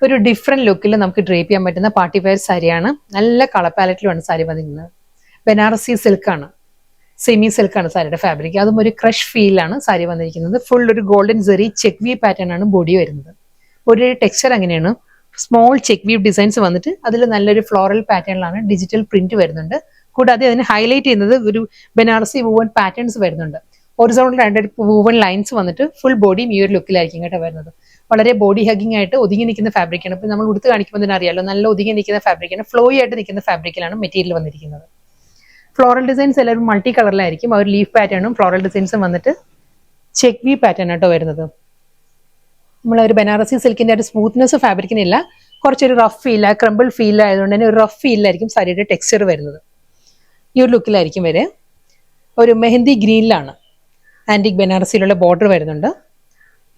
ഒരു ഡിഫറെന്റ് ലുക്കിൽ നമുക്ക് ഡ്രേപ്പ് ചെയ്യാൻ പറ്റുന്ന പാർട്ടി വെയർ സാരിയാണ്. നല്ല കളർ പാലറ്റിലുമാണ് സാരി വന്നിരിക്കുന്നത്. ബനാറസി സിൽക്കാണ്, സെമി സിൽക്കാണ് സാരിയുടെ ഫാബ്രിക്. അതും ഒരു ക്രഷ് ഫീലാണ് സാരി വന്നിരിക്കുന്നത്. ഫുൾ ഒരു ഗോൾഡൻ സെറി ചെക്ക് വീവ് പാറ്റേൺ ആണ് ബോഡി വരുന്നത്. ഒരു ടെക്സ്ചർ അങ്ങനെയാണ്. സ്മോൾ ചെക്ക് വീവ് ഡിസൈൻസ് വന്നിട്ട് അതിൽ നല്ലൊരു ഫ്ലോറൽ പാറ്റേണിലാണ് ഡിജിറ്റൽ പ്രിന്റ് വരുന്നുണ്ട്. കൂടാതെ അതിന് ഹൈലൈറ്റ് ചെയ്യുന്നത് ഒരു ബനാറസി വൂവൺ പാറ്റേൺസ് വരുന്നുണ്ട്. ഹൊറിസോണ്ടൽ രണ്ട് വൂവൺ ലൈൻസ് വന്നിട്ട് ഫുൾ ബോഡിയും ഈ ഒരു ലുക്കിലായിരിക്കും കേട്ടോ വരുന്നത്. വളരെ ബോഡി ഹഗിങ് ആയിട്ട് ഒതുങ്ങി നിൽക്കുന്ന ഫാബ്രിക്കാണ്. ഇപ്പൊ നമ്മൾ ഉടുത്ത് കാണിക്കുമ്പോൾ തന്നെ അറിയാലോ, നല്ല ഒതുങ്ങി നിൽക്കുന്ന ഫാബ്രിക്കാണ്. ഫ്ലോയി ആയിട്ട് നിൽക്കുന്ന ഫാബ്രിക്കിലാണ് മെറ്റീരിയൽ വന്നിരിക്കുന്നത്. ഫ്ലോറൽ ഡിസൈൻസ് എല്ലാവരും മൾട്ടി കളറിലായിരിക്കും. ആ ഒരു ലീഫ് പാറ്റേണും ഫ്ലോറൽ ഡിസൈൻസും വന്നിട്ട് ചെക്ക് വി പാറ്റേൺ ആട്ടോ വരുന്നത്. നമ്മളൊരു ബനാറസി സിൽക്കിന്റെ ഒരു സ്മൂത്ത്നെസ് ഫാബ്രിക്കിനില്ല, കുറച്ചൊരു റഫ് ഫീൽ, ക്രംബിൾ ഫീൽ ആയതുകൊണ്ട് തന്നെ ഒരു റഫ് ഫീലായിരിക്കും സാരിയുടെ ടെക്സ്ചർ വരുന്നത്. ഈ ഒരു ലുക്കിലായിരിക്കും വരെ. ഒരു മെഹന്തി ഗ്രീനിലാണ് ആന്റിക് ബനാറസിയിലുള്ള ബോർഡർ വരുന്നുണ്ട്.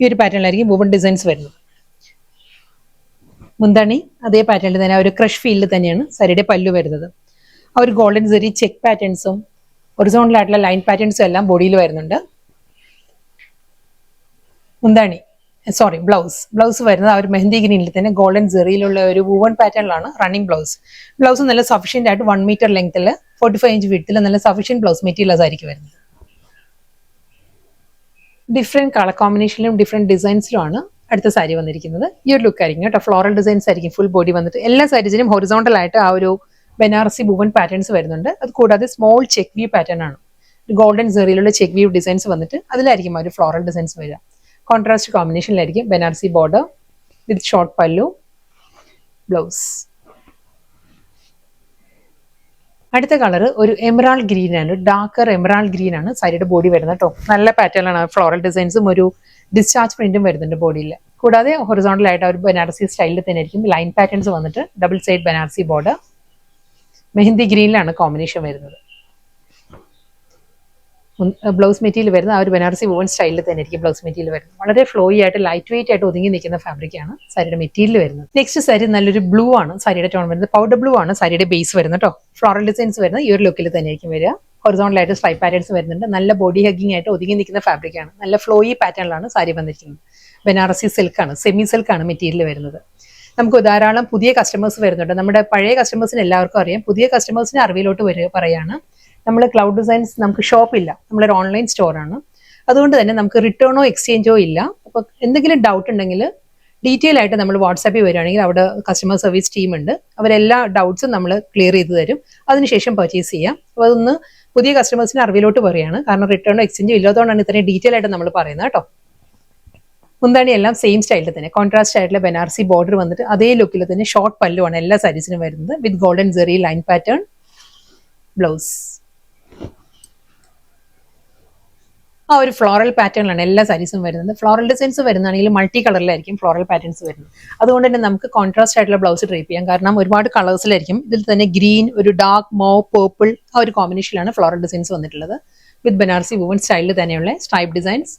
ഈ ഒരു പാറ്റേണിലായിരിക്കും വുവൺ ഡിസൈൻസ് വരുന്നത്. മുന്താണി അതേ പാറ്റേണിൽ തന്നെ ഒരു ക്രഷ് ഫീലിൽ തന്നെയാണ് സാരിയുടെ പല്ലു വരുന്നത്. ആ ഒരു ഗോൾഡൻ സെറി ചെക്ക് പാറ്റേൺസും ഹൊറിസോണ്ടൽ ആയിട്ടുള്ള ലൈൻ പാറ്റേൺസും എല്ലാം ബോഡിയിൽ വരുന്നുണ്ട്. മുന്താണി ബ്ലൗസ് വരുന്നത് ആ ഒരു മെഹന്തി ഗ്രീനിൽ തന്നെ ഗോൾഡൻ സെറിയിലുള്ള ഒരു വുവൺ പാറ്റേണിലാണ് റണ്ണിങ് ബ്ലൗസ് നല്ല സഫീഷ്യന്റ് ആയിട്ട് 1 മീറ്റർ ലെങ്ത്തിൽ 45 ഇഞ്ച് വിഡ്ത്തിൽ നല്ല സഫീഷ്യന്റ് ബ്ലൗസ് മെറ്റീരിയൽസ് ആയിരിക്കും വരുന്നത്. ഡിഫറെന്റ് കളർ കോമ്പിനേഷനിലും ഡിഫറെന്റ് ഡിസൈൻസിലുമാണ് അടുത്ത സാരി വന്നിരിക്കുന്നത്. ഈ ഒരു ലുക്ക് ആയിരിക്കും കേട്ടോ. ഫ്ലോറൽ ഡിസൈൻസ് ആയിരിക്കും ഫുൾ ബോഡി വന്നിട്ട്. എല്ലാ സാരീസിനും ഹൊറിസോണ്ടൽ ആയിട്ട് ആ ഒരു ബനാറസി വുവൺ പാറ്റേൺസ് വരുന്നുണ്ട്. അത് കൂടാതെ സ്മോൾ ചെക്ക് വ്യൂ പാറ്റേൺ ആണ്. ഗോൾഡൻ സെറിയിലുള്ള ചെക്ക് വ്യൂ ഡിസൈൻസ് വന്നിട്ട് അതിലായിരിക്കും ആ ഒരു ഫ്ലോറൽ ഡിസൈൻസ് വരിക. കോൺട്രാസ്റ്റ് കോമ്പിനേഷനിലായിരിക്കും Banarasi border with short pallu, blouse. അടുത്ത കളർ ഒരു എമറാൾഡ് ഗ്രീൻ ആണ്, ഡാർക്കർ എമറാൾഡ് ഗ്രീൻ ആണ് സാരിയുടെ ബോഡി വരുന്നത് കേട്ടോ. നല്ല പാറ്റേൺ ആണ്. ഫ്ലോറൽ ഡിസൈൻസും ഒരു ഡിസ്ചാർജ് പ്രിന്റും വരുന്നുണ്ട് ബോഡിയിൽ. കൂടാതെ ഹൊറിസോണ്ടൽ ആയിട്ട് ഒരു ബനാറസി സ്റ്റൈലിൽ തന്നെ ആയിരിക്കും ലൈൻ പാറ്റേൺസ് വന്നിട്ട് double side Banarasi border. Mehndi ഗ്രീനിലാണ് കോമ്പിനേഷൻ വരുന്നത്. ബ്ലൗസ് മെറ്റീരിയൽ വരുന്നത് ആ ഒരു ബനാറസി വുവൺ സ്റ്റൈലിൽ തന്നെ ആയിരിക്കും ബ്ലൗസ് മെറ്റീരിയൽ വരുന്നത്. വളരെ ഫ്ലോയി ആയിട്ട് ലൈറ്റ് വെയിറ്റ് ആയിട്ട് ഒതുങ്ങി നിൽക്കുന്ന ഫാബ്രിക്കാണ് സാരിയുടെ മെറ്റീരിയൽ വരുന്നത്. നെക്സ്റ്റ് സാരി നല്ലൊരു ബ്ലൂ ആണ് സാരിയുടെ ടോൺ വരുന്നത്. പൗഡർ ബ്ലൂ ആണ് സാരിയുടെ ബേസ് വരുന്നത് കേട്ടോ. ഫ്ലോറൽ ഡിസൈൻസ് വരുന്നത് ഈ ഒരു ലുക്കിൽ തന്നെ ആയിരിക്കും വരിക. ഹൊറിസോണ്ടൽ ആയിട്ട് സ്ട്രൈപ്പ് പാറ്റേൺസ് വരുന്നുണ്ട്. നല്ല ബോഡി ഹഗിങ് ആയിട്ട് ഒതുങ്ങി നിൽക്കുന്ന ഫാബ്രിക്കാണ്. നല്ല ഫ്ലോയി പാറ്റേണിലാണ് സാരി വന്നിരിക്കുന്നത്. ബനാറസി സിൽക്കാണ്, സെമി സിൽക്കാണ് മെറ്റീരിയൽ വരുന്നത്. നമുക്ക് ധാരാളം പുതിയ കസ്റ്റമേഴ്സ് വരുന്നുണ്ട്. നമ്മുടെ പഴയ കസ്റ്റമേഴ്സിന് എല്ലാവർക്കും അറിയാം. പുതിയ കസ്റ്റമേഴ്സിന് അറിവിലോട്ട് പറയാണ്, നമ്മൾ ക്ലൗഡ് ഡിസൈൻസ് നമുക്ക് ഷോപ്പില്ല, നമ്മളൊരു ഓൺലൈൻ സ്റ്റോറാണ്. അതുകൊണ്ട് തന്നെ നമുക്ക് റിട്ടേണോ എക്സ്ചേഞ്ചോ ഇല്ല. അപ്പോൾ എന്തെങ്കിലും ഡൗട്ട് ഉണ്ടെങ്കിൽ ഡീറ്റെയിൽ ആയിട്ട് നമ്മൾ വാട്സാപ്പിൽ വരികയാണെങ്കിൽ അവിടെ കസ്റ്റമർ സർവീസ് ടീം ഉണ്ട്. അവരെല്ലാ ഡൗട്ട്സും നമ്മൾ ക്ലിയർ ചെയ്ത് തരും. അതിനുശേഷം പർച്ചേസ് ചെയ്യാം. അപ്പോൾ അതൊന്ന് പുതിയ കസ്റ്റമേഴ്സിന് അറിവിലോട്ട് പറയുകയാണ്. കാരണം റിട്ടേണോ എക്സ്ചേഞ്ചോ ഇല്ലാത്തതുകൊണ്ടാണ് ഇത്രയും ഡീറ്റെയിൽ ആയിട്ട് നമ്മൾ പറയുന്നത് കേട്ടോ. മുന്താണി എല്ലാം സെയിം സ്റ്റൈലിൽ തന്നെ കോൺട്രാസ്റ്റ് ആയിട്ടുള്ള ബനാറസി ബോർഡർ വന്നിട്ട് അതേ ലുക്കിൽ തന്നെ ഷോർട്ട് പല്ലുവാണ് എല്ലാ സാരീസിനും വരുന്നത് with golden zari line pattern, blouse. ആ ഒരു ഫ്ലോറൽ പാറ്റേണിലാണ് എല്ലാ സാരീസും വരുന്നത്. ഫ്ലോറൽ ഡിസൈൻസ് വരുന്നതാണെങ്കിൽ മൾട്ടി കളറിലായിരിക്കും ഫ്ലോറൽ പാറ്റേൺസ് വരുന്നത്. അതുകൊണ്ട് തന്നെ നമുക്ക് കോൺട്രാസ്റ്റ് ആയിട്ടുള്ള ബ്ലൗസ് ഡ്രേപ്പ് ചെയ്യാം. കാരണം ഒരുപാട് കളേഴ്സിലായിരിക്കും. ഇതിൽ തന്നെ ഗ്രീൻ, ഒരു ഡാർക്ക് മോ, പേർപ്പിൾ ആ ഒരു കോമ്പിനേഷനിലാണ് ഫ്ലോറൽ ഡിസൈൻസ് വന്നിട്ടുള്ളത്. വിത്ത് ബനാറസി വുവൺ സ്റ്റൈലിൽ തന്നെയുള്ള സ്ട്രൈപ്പ് ഡിസൈൻസ്.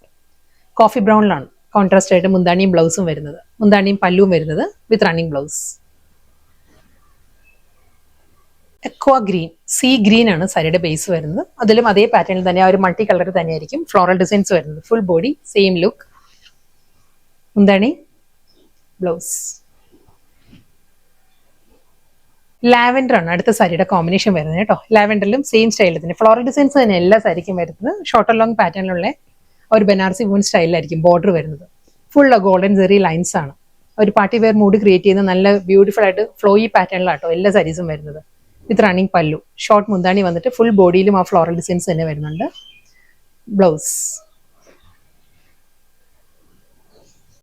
കോഫി ബ്രൗണിലാണ് കോൺട്രാസ്റ്റ് ആയിട്ട് മുന്താണിയും ബ്ലൗസും വരുന്നത്. മുന്താണിയും പല്ലുവും വരുന്നത് with running blouse. Aqua green, sea green ആണ് സാരിയുടെ ബേസ് വരുന്നത്. അതിലും അതേ പാറ്റേണിൽ തന്നെ ആ ഒരു മൾട്ടി കളർ തന്നെയായിരിക്കും ഫ്ലോറൽ ഡിസൈൻസ് വരുന്നത്. Full body same look. മുന്താണി, ബ്ലൗസ്. ലാവൻഡർ ആണ് അടുത്ത സാരിയുടെ കോമ്പിനേഷൻ വരുന്നത് കേട്ടോ. ലാവൻഡറിലും സെയിം സ്റ്റൈലിൽ തന്നെ ഫ്ലോറൽ ഡിസൈൻസ് തന്നെ എല്ലാ സാരിക്കും വരുന്നത്. ഷോർട്ട് ലോങ് പാറ്റേണിലുള്ള ഒരു ബനാറസി വൂൺ സ്റ്റൈലിലായിരിക്കും ബോർഡർ വരുന്നത്. ഫുൾ ഗോൾഡൻ സെറി ലൈൻസ് ആണ്. ഒരു പാർട്ടി വെയർ മൂഡ് ക്രിയേറ്റ് ചെയ്യുന്ന നല്ല ബ്യൂട്ടിഫുൾ ആയിട്ട് ഫ്ലോയി പാറ്റേണിലാട്ടോ എല്ലാ സാരീസും വരുന്നത്. വിത്ത് റണ്ണിങ് പല്ലു, ഷോർട്ട് മുന്താണി വന്നിട്ട് ഫുൾ ബോഡിയിലും ആ ഫ്ലോറൽ ഡിസൈൻസ് തന്നെ വരുന്നുണ്ട്. ബ്ലൗസ്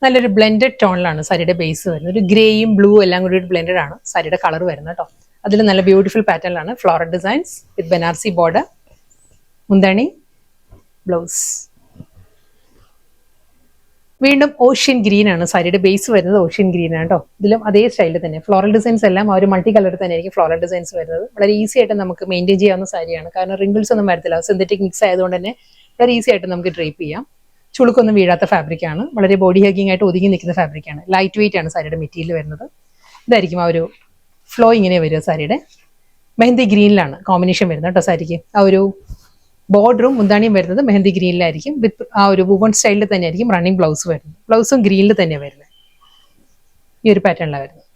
നല്ലൊരു ബ്ലെൻഡഡ് ടോണിലാണ് സാരിയുടെ ബേസ് വരുന്നത്. ഒരു ഗ്രേയും ബ്ലൂ എല്ലാം കൂടി ബ്ലെൻഡഡ് ആണ് സാരിയുടെ കളർ വരുന്നത് കേട്ടോ. അതിൽ നല്ല ബ്യൂട്ടിഫുൾ പാറ്റേണിലാണ് ഫ്ലോറൽ ഡിസൈൻസ് വിത്ത് ബനാറസി ബോർഡർ. മുന്താണി, ബ്ലൗസ്. വീണ്ടും ഓഷ്യൻ ഗ്രീൻ ആണ് സാരിയുടെ ബേസ് വരുന്നത്. ഓഷ്യൻ ഗ്രീൻ ആണ് കേട്ടോ. ഇതിലും അതേ സ്റ്റൈലിൽ തന്നെ ഫ്ലോറൽ ഡിസൈൻസ് എല്ലാം ആ ഒരു മൾട്ടി കളർ തന്നെ ആയിരിക്കും ഫ്ലോറൽ ഡിസൈൻസ് വരുന്നത്. വളരെ ഈസി ആയിട്ട് നമുക്ക് മെയിൻറ്റെയിൻ ചെയ്യാവുന്ന സാരിയാണ്. കാരണം റിങ്കിൾസ് ഒന്നും വരത്തില്ല. സിന്തറ്റിക് മിക്സ് ആയതുകൊണ്ട് തന്നെ വളരെ ഈസി ആയിട്ട് നമുക്ക് ഡ്രേപ്പ് ചെയ്യാം. ചുളുക്കൊന്നും വീഴാത്ത ഫാബ്രിക്കാണ്. വളരെ ബോഡി ഹഗിങ് ആയിട്ട് ഒതുങ്ങി നിൽക്കുന്ന ഫാബ്രിക്കാണ്. ലൈറ്റ് വെയിറ്റ് ആണ് സാരിയുടെ മെറ്റീരിയൽ വരുന്നത്. ഇതായിരിക്കും ആ ഒരു ഫ്ലോ ഇങ്ങനെ വരിക സാരിയുടെ. മെഹന്തി ഗ്രീനിലാണ് കോമ്പിനേഷൻ വരുന്നത് കേട്ടോ സാരിക്ക്. ആ ഒരു ബോർഡറും മുന്താണിയും വരുന്നത് മെഹന്തി ഗ്രീനിലായിരിക്കും. വിത്ത് ആ ഒരു വുവൺ സ്റ്റൈലിൽ തന്നെയായിരിക്കും റണ്ണിങ് ബ്ലൗസ് വരുന്നത്. ബ്ലൗസും ഗ്രീനിൽ തന്നെയാണ് വരുന്നത്. ഈ ഒരു പാറ്റേണിലാണ് വരുന്നത്.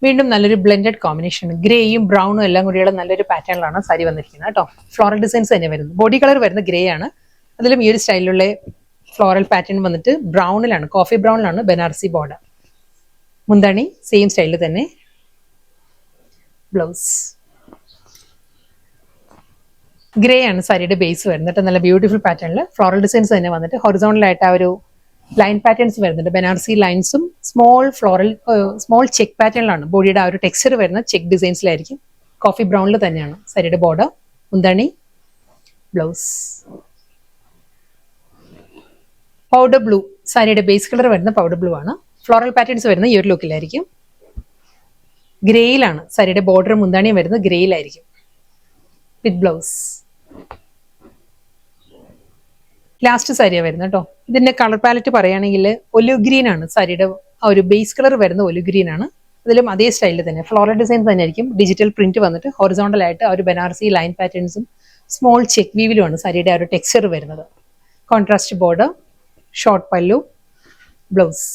വീണ്ടും നല്ലൊരു ബ്ലെൻഡഡ് കോമ്പിനേഷൻ, ഗ്രേയും ബ്രൗണും എല്ലാം കൂടിയുള്ള നല്ലൊരു പാറ്റേണിലാണ് സാരി വന്നിരിക്കുന്നത് കേട്ടോ. ഫ്ലോറൽ ഡിസൈൻസ് തന്നെ വരുന്നത്. ബോഡി കളർ വരുന്നത് ഗ്രേ ആണ്. അതിലും ഈ ഒരു സ്റ്റൈലിലുള്ള ഫ്ലോറൽ പാറ്റേൺ വന്നിട്ട് ബ്രൗണിലാണ്, കോഫി ബ്രൗണിലാണ് ബനാറസി ബോർഡർ. മുന്താണി സെയിം സ്റ്റൈലിൽ തന്നെ. ബ്ലൗസ് ഗ്രേ ആണ് സാരിയുടെ ബേസ് വരുന്നത്. നല്ല ബ്യൂട്ടിഫുൾ പാറ്റേണിൽ ഫ്ലോറൽ ഡിസൈൻസ് തന്നെ വന്നിട്ട് ഹൊറിസോണ്ടലായിട്ട് ആ ഒരു ലൈൻ പാറ്റേൺസ് വരുന്നുണ്ട്. ബനാറസി ലൈൻസും സ്മോൾ ചെക്ക് പാറ്റേണിലാണ് ബോഡിയുടെ ആ ഒരു ടെക്സ്ചർ വരുന്നത്. ചെക്ക് ഡിസൈൻസിലായിരിക്കും. കോഫി ബ്രൗണിൽ തന്നെയാണ് സാരിയുടെ ബോർഡർ. മുന്താണി, ബ്ലൗസ്. പൗഡർ ബ്ലൂ സാരിയുടെ ബേസ് കളർ വരുന്ന പൗഡർ ബ്ലൂ ആണ്. ഫ്ലോറൽ പാറ്റേൺസ് വരുന്ന ഈ ഒരു ലുക്കിലായിരിക്കും. ഗ്രേയിലാണ് സാരിയുടെ ബോർഡർ, മുന്താണിയും വരുന്നത് ഗ്രേയിലായിരിക്കും വിത്ത് ബ്ലൗസ്. ലാസ്റ്റ് സാരിയാണ് വരുന്നത് കേട്ടോ. ഇതിന്റെ കളർ പാലറ്റ് പറയുകയാണെങ്കിൽ ഒലിവ് ഗ്രീൻ ആണ് സാരിയുടെ ആ ഒരു ബേസ് കളർ വരുന്ന ഒലിവ് ഗ്രീൻ ആണ്. അതിലും അതേ സ്റ്റൈലിൽ തന്നെ ഫ്ലോറൽ ഡിസൈൻ തന്നെ ആയിരിക്കും. ഡിജിറ്റൽ പ്രിന്റ് വന്നിട്ട് ഹൊറിസോണ്ടൽ ആയിട്ട് ആ ഒരു ബനാറസി ലൈൻ പാറ്റേൺസും സ്മോൾ ചെക്ക് വീവിലുമാണ് സാരിയുടെ ആ ഒരു ടെക്സ്ചർ വരുന്നത്. Contrast border, short pallu, blouse.